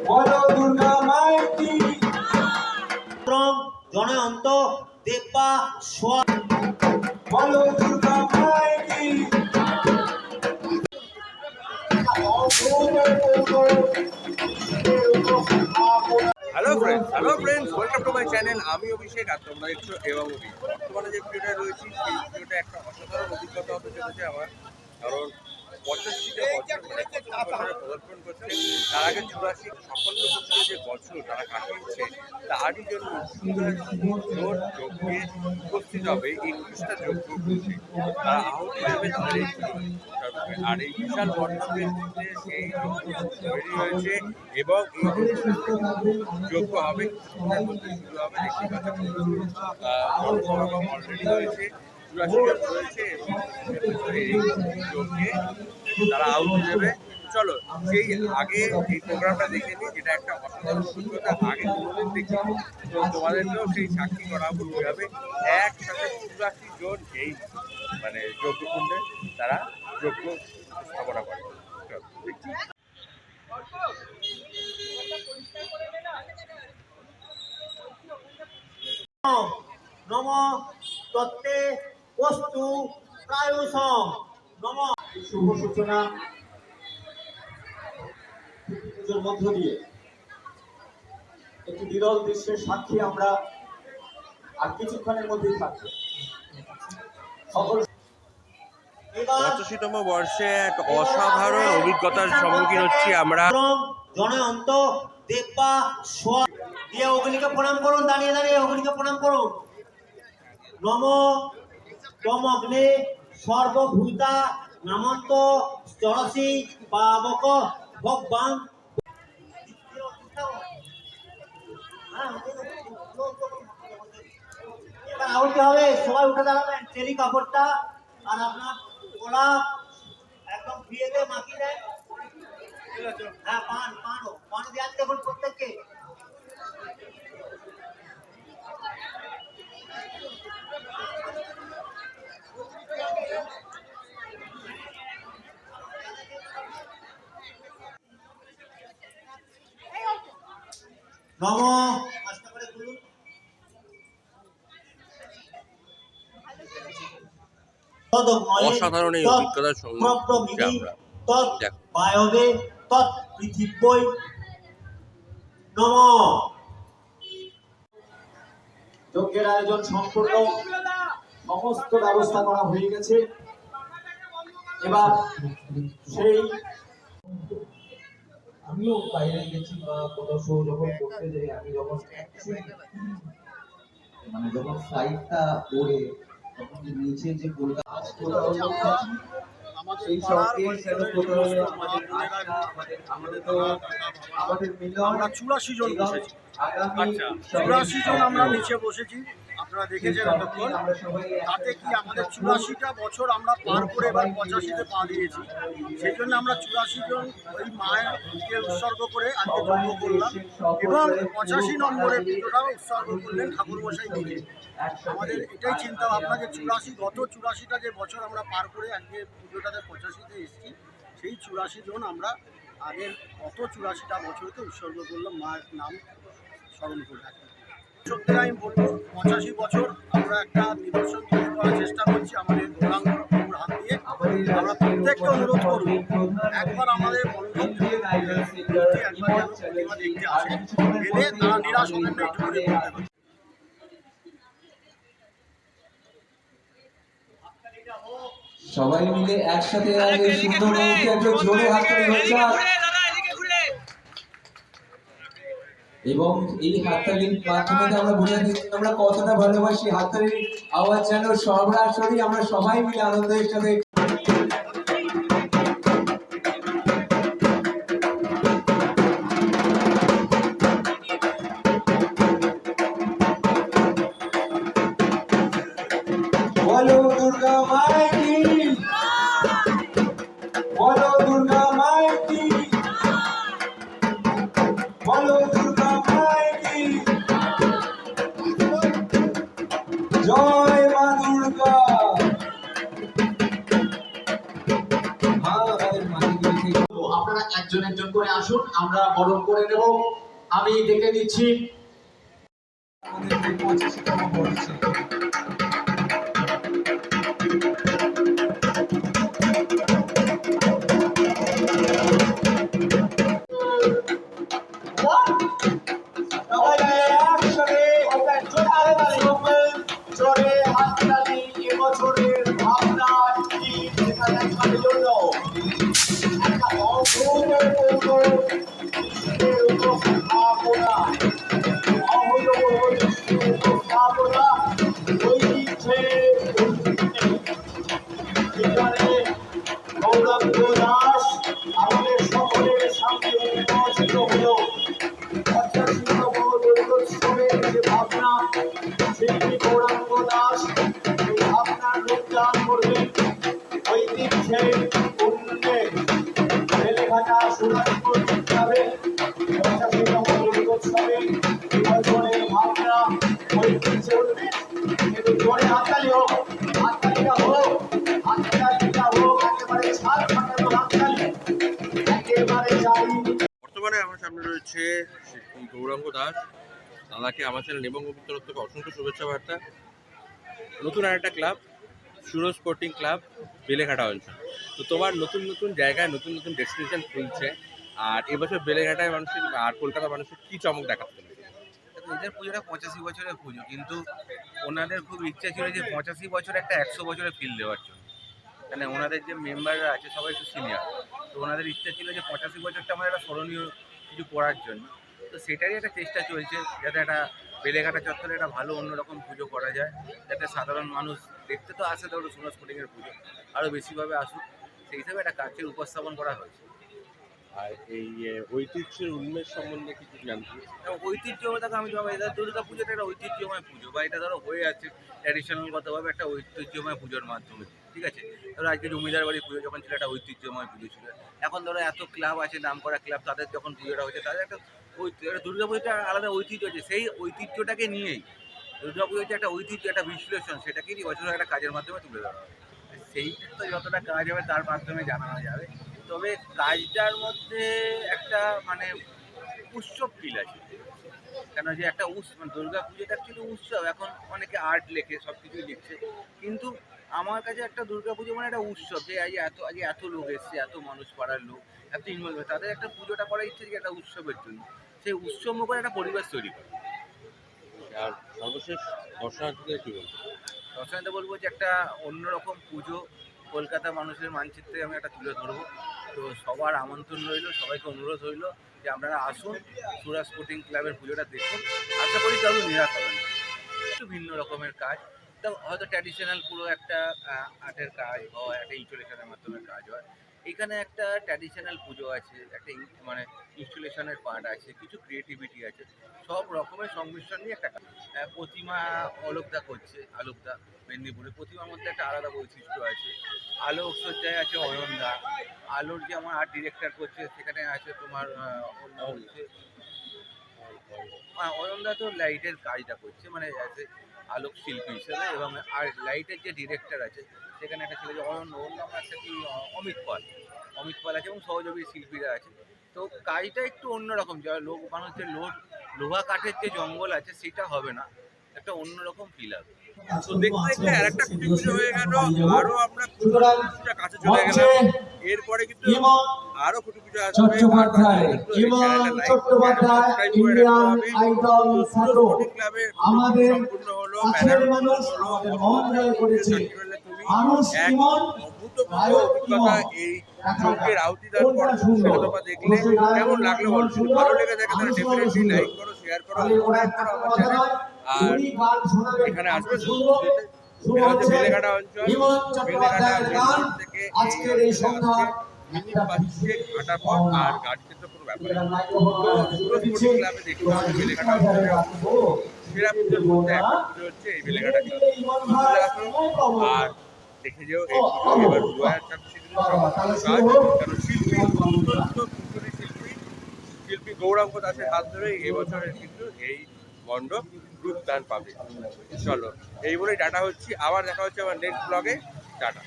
বলো দুর্গা মায়ের কি জনয়ন্ত দেবা সোয়া বলো দুর্গা মায়ের কি hello friends welcome to my channel. আমি অভিষেক আর তোমরা দেখছো এবং বর্তমানে যে ভিডিওটা রয়েছি সেই ভিডিওটা একটা অসাধারণ অভিজ্ঞতা হতে চলেছে আমার, কারণ 85টা বছর পদার্পণ করছে। তার আগে 84 সাফল্য করছে যে বছর তারা কাটিয়েছে, তারই জন্য যজ্ঞে উপস্থিত হবে 21টা যজ্ঞ করছে। তারা আহত হিসেবে তাদের আর এই বিশাল মণ্ডপের মধ্যে সেই তৈরি হয়েছে এবং এই যোগ্য হবে কিছুক্ষণের মধ্যে শুরু হবে। দেখতে পাচ্ছি জনসমাগম অলরেডি হয়েছে, 84 জন রয়েছে এবং এই যজ্ঞে তারা আউট হয়ে যাবে। চলো সেই আগে এই প্রোগ্রামটা দেখে নিই, যেটা একটা অসাধারণ অভিজ্ঞতা। আগে কোনোদিন দেখিনি, তো তোমাদেরকেও সেই সাক্ষী করা করতে হবে। একসাথে 84 জন এই মানে যজ্ঞকুণ্ডে তারা যজ্ঞ স্থাপনা করে। দেখছি নম তত্ত্বে বস্তু প্রায়ুষম নম। শুভ সূচনা পুজোর মধ্য দিয়ে একটি বিরল দৃশ্যের সাক্ষী আমরা আর কিছুক্ষণের মধ্যেই থাকবো। সকল 85তম বর্ষে এক অসাধারণ অভিজ্ঞতার সম্মুখীন হচ্ছি আমরা। জনয়ন্ত দেবা সোয়া দিয়ে অগ্নিকে প্রণাম করুন, দাঁড়িয়ে দাঁড়িয়ে অগ্নিকে প্রণাম করুন। নম তম অগ্নে সর্বভূতা নামন্ত চরসি পাবক ভগবান। এবার আউটে হবে, সবাই উঠে দাঁড়াবেন। টেলি কাপড়টা আর আপনার গোলা একদম ফ্রিতে মাখিয়ে দেন। হ্যাঁ, পান দিয়ে দেখুন প্রত্যেককে। নম আস্তে করে বলুন। অসাধারণ এই অভিজ্ঞতার সম্মুখীন আমরা। বায়বে তৎ পৃথিবী নম। যজ্ঞের আয়োজন সম্পূর্ণ, সমস্ত ব্যবস্থা করা হয়ে গেছে। এবার সেই আমিও বাইরে গেছি বা কোথাও শো যখন করতে যাই, আমি যখন মানে যখন ফ্লাইটটা ওড়ে তখন যে নিচে যে কলকাতা সেই সঙ্গে আমাদের মিলে আমরা 84 জন বসেছি। আচ্ছা, 84 জন আমরা নিচে বসেছি, আপনারা দেখেছেন এতক্ষণ। তাতে কি আমাদের 84টা বছর আমরা পার করে এবার 85তে পা দিয়েছি। সেই জন্য আমরা 84 জন ওই মায়েরকে উৎসর্গ করে আজকে যজ্ঞ করলাম এবং 85 নম্বরের পুজোটাও উৎসর্গ করলেন ঠাকুরমশাই নিজে। আমাদের এটাই চিন্তা ভাবনা যে 84 গত 84টা যে বছর আমরা পার করে আজকে পুজোটাতে 85তে এসেছি, সেই 84 জন আমরা আগের গত 84টা বছরকে উৎসর্গ করলাম মায়ের নাম স্মরণ করে। সত্যি আমি বলবো 85 বছর আমরা একটা নিদর্শন তৈরি করার চেষ্টা করছি আমাদের গৌরাঙ্গ হাত দিয়ে। আমরা প্রত্যেককে অনুরোধ করবো একবার আমাদের মণ্ডপ দিয়ে একবার প্রতিমা দেখতে আসে, এলে তারা নিরাশ হবেন না, একটু করে বলতে পারে। সবাই মিলে একসাথে সুন্দর মুহূর্তে একটু জোরে হাততালি হচ্ছে। এবং এই হাততালির মাধ্যমে আমরা বুঝে দিচ্ছি আমরা কতটা ভালোবাসি। হাততালির আওয়াজ যেন সর্বরাসরি আমরা সবাই মিলে আনন্দের সাথে বলো দুর্গা মায়ের কি, বলো দুর্গা মায়ের কি, বলো দুর্গা মায়ের কি, জয় মা দুর্গা। আপনারা একজন একজন করে আসুন। আমরা বরণ করে নেব। আমি ডেকে নিচ্ছি আমাদের এই 85তম বর্ষে সবাই মিলে একসাথে জোরে হাততালি এবছরের ভাবনা কি সেটা দেখার জন্য একটা অভূতপূর্ব দৃশ্যের উপস্থাপনা গৌরাঙ্গ দাস আমাদের সকলের সামনে উন্মোচিত হলো 85তম দুর্গোৎসবের যে ভাবনা, শিল্পী গৌরাঙ্গ দাস এই ভাবনার রূপদান করবেন ঐতিহ্যের উন্নয়নে বেলেঘাটা সুরাজপুর ক্লাবে 85তম দুর্গোৎসবে এবছরের ভাবনা ঐতিহ্যে উন্নয়ন। কিন্তু জোরে হাততালি হোক, হাততালিটা হোক, হাততালিটা হোক, একেবারে ছাদ ফাটানো হাততালি, একেবারে চারিদিকে। বর্তমানে আমার সামনে রয়েছে শিল্পী গৌরাঙ্গ দাস। দাদাকে আমার চ্যানেল এবং তরফ থেকে অসংখ্য শুভেচ্ছা বার্তা। নতুন আরেকটা club, Suraj sporting club, Beleghata অঞ্চল। তো তোমার নতুন নতুন জায়গায় নতুন নতুন ডেস্টিনেশন খুলছে, আর এবছর বেলেঘাটায় মানুষের আর কলকাতা মানুষের কী চমক দেখাচ্ছে? এদের পুজোটা 85 বছরের পুজো, কিন্তু ওনাদের খুব ইচ্ছা ছিল যে 85 বছর একটা 100 বছরের ফিল দেওয়ার জন্য। মানে ওনাদের যে মেম্বাররা আছে সবাই একটু সিনিয়র, তো ওনাদের ইচ্ছা ছিল যে 85 বছরটা আমার একটা স্মরণীয় কিছু করার জন্য। তো সেটারই একটা চেষ্টা চলছে, যাতে একটা বেলেঘাটা চত্বরে একটা ভালো অন্যরকম পুজো করা যায়, যাতে সাধারণ মানুষ দেখতে তো আসে, ধরো সুরজ স্পোর্টিংয়ের পুজো আরও বেশিভাবে আসুক, সেই হিসাবে একটা কাজের উপস্থাপন করা হয়েছে। আর এই ঐতিহ্যের উন্মেষ সম্বন্ধে কিছু জানতে? এবং ঐতিহ্যময়তাকে আমি ভাবি, এটা দুর্গা পুজোটা একটা ঐতিহ্যময় পুজো, বা এটা ধরো হয়ে আছে ট্র্যাডিশনালগতভাবে একটা ঐতিহ্যময় পুজোর মাধ্যমে। ঠিক আছে, ধরো আজকে জমিদার বাড়ির পুজো যখন ছিল একটা ঐতিহ্যময় পুজো ছিল। এখন ধরো এত ক্লাব আছে, নাম করা ক্লাব, তাদের যখন পুজোটা হচ্ছে তাদের একটা দুর্গা পুজোটা আলাদা ঐতিহ্য আছে। সেই ঐতিহ্যটাকে নিয়েই দুর্গা পুজোর যে একটা ঐতিহ্য, একটা বিশ্লেষণ, সেটাকেই বছর একটা কাজের মাধ্যমে তুলে ধরা হবে। সেইটা তো যতটা কাজ হবে তার মাধ্যমে জানানো যাবে। তবে কাজটার মধ্যে একটা মানে উৎসব ফিল আছে, কেন যে একটা মানে দুর্গা পুজোটা অ্যাকচুয়ালি উৎসব। এখন অনেকে আর্ট লেখে, সব কিছুই লিখছে, কিন্তু আমার কাছে একটা দুর্গা পুজো মানে একটা উৎসব, যে আজকে এত লোক এসছে, এত মানুষ পাড়ার লোক, এত ইনভলভ, তাদের একটা পুজোটা করার ইচ্ছে যে একটা উৎসবের জন্য, সেই উৎসব মুখের একটা পরিবেশ তৈরি করে। আর সর্বশেষ দর্শনার্থীদের কী বলবো? দর্শনার্থীদের বলবো যে একটা অন্যরকম পুজো কলকাতা মানুষের মানচিত্রে আমি একটা তুলে ধরবো। তো সবার আমন্ত্রণ রইল, সবাইকে অনুরোধ রইল যে আপনারা আসুন, সুরাজ স্পোর্টিং ক্লাবের পুজোটা দেখুন। আশা করি কারো নিরাশ হবেন না। একটু ভিন্ন রকমের কাজ, তো হয়তো ট্র্যাডিশনাল পুরো একটা আর্টের কাজ বা একটা ইনস্টলেশনের মাধ্যমে কাজ হয়। এখানে একটা ট্র্যাডিশনাল পুজো আছে, একটা মানে ইনস্টলেশনের পার্ট আছে, কিছু ক্রিয়েটিভিটি আছে, সব রকমের সংমিশ্রণ নিয়ে একটা কাজ। প্রতিমা অলোকদা করছে, আলোকদা মেদিনীপুরে। প্রতিমার মধ্যে একটা আলাদা বৈশিষ্ট্য আছে। আলোকসজ্জায় আছে অয়নদা, আলোর যে আমার আর্ট ডিরেক্টর করছে সেখানে আছে তোমার অন্য হচ্ছে অয়নদা, তো লাইটের কাজটা করছে মানে আছে আলোক শিল্পী হিসেবে। এবং আর লাইটের যে ডিরেক্টর আছে সেখানে একটা ছেলে যে অন্য আমার একটা কি অমিত পাল আছে, এবং সহযোগী শিল্পীরা আছে। তো কাজটা একটু অন্যরকম, যা লোক মানুষের লোহা কাঠের যে জঙ্গল আছে সেটা হবে না, একটা অন্যরকম ফিল হবে। তো দেখতে দেখতে আর একটা কুটি পুজো হয়ে গেল, আরো আমরা কিছুটা কাছে চলে গেলাম। এরপরে কিন্তু আরো কুটি পুজো আসবে। চট্টোপাধ্যায়, ইমন চট্টোপাধ্যায়, ইন্ডিয়ান আইডল ছাত্র, আমাদের সম্পূর্ণ হলো, কাছের মানুষ, আমাদের মন জয় করেছে। মানুষ ইমন, গায়ক ইমন। এই যজ্ঞের আহুতি দেওয়ার পর সেটা তোমরা দেখলে কেমন লাগলো বলো? যদি ভালো লেগে থাকে তাহলে ডেফিনেটলি লাইক করো, শেয়ার করো, সাবস্ক্রাইব করো আমার চ্যানেল। আর এখানে আসবে বেলেঘাটা অঞ্চল, বেলেঘাটা অঞ্চল থেকে আজকের এই সন্ধ্যা ঘাটা পথ, আর গাড়িতে তো কোনো ব্যাপার নেই। তো সুরজ স্পোর্টিং ক্লাবে দেখতে পাচ্ছি বেলেঘাটা অঞ্চলের সেরা পুজোর মধ্যে একটা পুজো হচ্ছে এই বেলেঘাটা ক্লাব। আর দেখে যেও এই পুজো এবার 2026 কারণ শিল্পী গৌরাঙ্গ দাসের হাত ধরে এবছরের কিন্তু এই মণ্ডপ রূপদান পাবে। চলো এই বলেই টাটা হচ্ছি, আবার দেখা হচ্ছে আমার নেক্সট ব্লগে। টাটা।